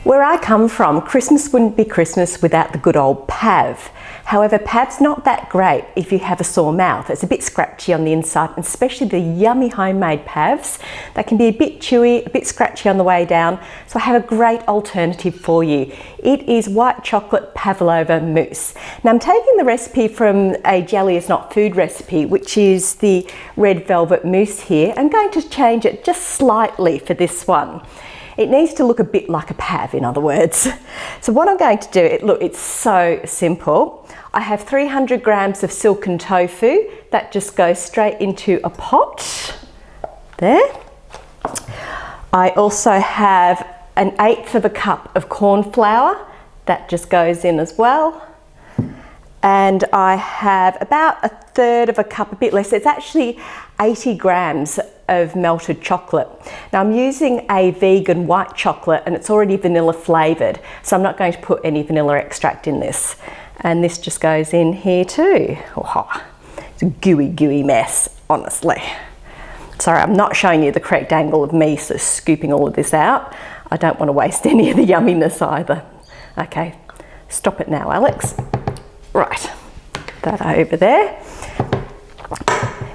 Where I come from, Christmas wouldn't be Christmas without the good old Pav. However, Pav's not that great if you have a sore mouth. It's a bit scratchy on the inside, and especially the yummy homemade Pavs. They can be a bit chewy, a bit scratchy on the way down, so I have a great alternative for you. It is white chocolate Pavlova mousse. Now I'm taking the recipe from a Jelly is Not Food recipe, which is the red velvet mousse here. I'm going to change it just slightly for this one. It needs to look a bit like a Pav, in other words. So what I'm going to do, look, it's so simple. I have 300 grams of silken tofu. That just goes straight into a pot. There. I also have 1/8 of a cup of corn flour. That just goes in as well. And I have about 1/3 of a cup, a bit less. It's actually 80 grams of melted chocolate. Now I'm using a vegan white chocolate and it's already vanilla flavoured, so I'm not going to put any vanilla extract in this. And this just goes in here too. Oh, it's a gooey mess, honestly. Sorry, I'm not showing you the correct angle of me, so scooping all of this out. I don't want to waste any of the yumminess either. Okay, stop it now, Alex. Right, that over there.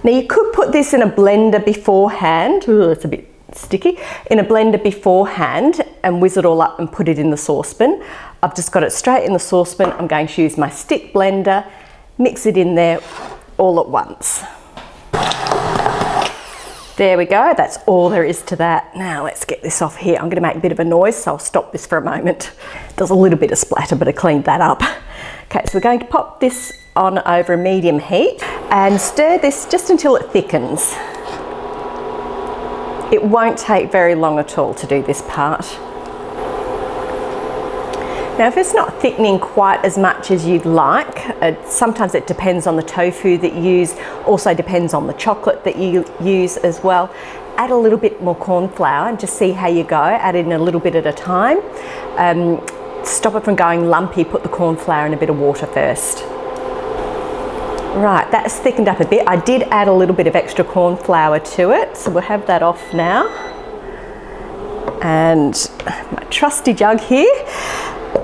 Now you could put this in a blender beforehand. Ooh, it's a bit sticky. In a blender beforehand and whiz it all up and put it in the saucepan. I've just got it straight in the saucepan. I'm going to use my stick blender, mix it in there all at once. There we go, that's all there is to that. Now let's get this off here. I'm going to make a bit of a noise, so I'll stop this for a moment. There's a little bit of splatter, but I cleaned that up. Okay, so we're going to pop this on over a medium heat and stir this just until it thickens. It won't take very long at all to do this part. Now if it's not thickening quite as much as you'd like, sometimes it depends on the tofu that you use, also depends on the chocolate that you use as well. Add a little bit more corn flour and just see how you go. Add in a little bit at a time. Stop it from going lumpy, put the corn flour in a bit of water first. Right, that's thickened up a bit. I did add a little bit of extra corn flour to it, so we'll have that off now. And my trusty jug here.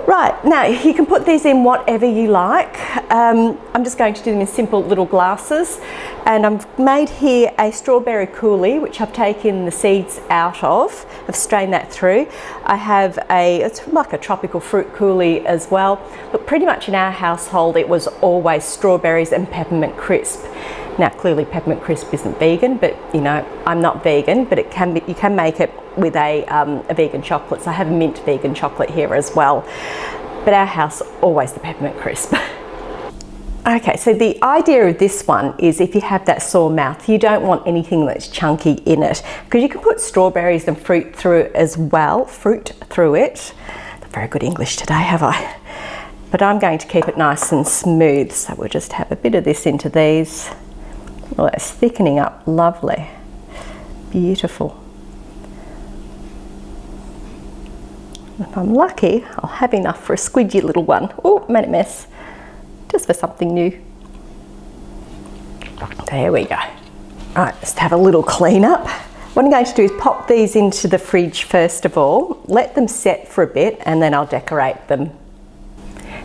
Right, now you can put these in whatever you like. I'm just going to do them in simple little glasses. And I've made here a strawberry coulis, which I've taken the seeds out of. I've strained that through. I have it's like a tropical fruit coulis as well. But pretty much in our household, it was always strawberries and peppermint crisp. Now, clearly peppermint crisp isn't vegan, but you know, I'm not vegan, but it can be, you can make it with a vegan chocolate. So I have a mint vegan chocolate here as well. But our house, always the peppermint crisp. Okay, so the idea of this one is if you have that sore mouth, you don't want anything that's chunky in it, because you can put strawberries and fruit through it as well, Not very good English today, have I? But I'm going to keep it nice and smooth, so we'll just have a bit of this into these. Well, that's thickening up lovely. Beautiful. If I'm lucky, I'll have enough for a squidgy little one. Oh, made a mess. Just for something new. There we go. All right, let's have a little clean up. What I'm going to do is pop these into the fridge first of all, let them set for a bit, and then I'll decorate them.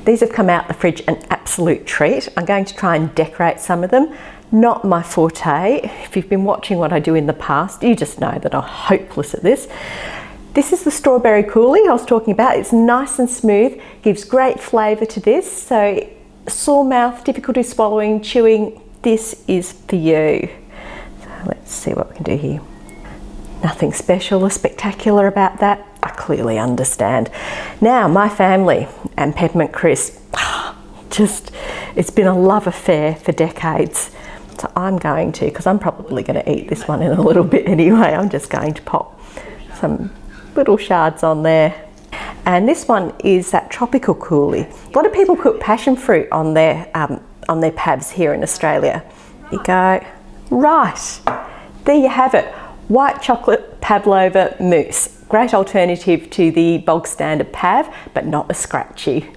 These have come out the fridge an absolute treat. I'm going to try and decorate some of them. Not my forte. If you've been watching what I do in the past, you just know that I'm hopeless at this. This is the strawberry coulis I was talking about. It's nice and smooth, gives great flavour to this. So sore mouth, difficulty swallowing, chewing, this is for you. So let's see what we can do here. Nothing special or spectacular about that. I clearly understand. Now, my family and peppermint crisp, it's been a love affair for decades. So I'm going to, because I'm probably going to eat this one in a little bit anyway, I'm just going to pop some little shards on there. And this one is that tropical coulis. A lot of people put passion fruit on their Pavs here in Australia. There you go. Right, there you have it. White chocolate Pavlova mousse. Great alternative to the bog standard Pav, but not as scratchy.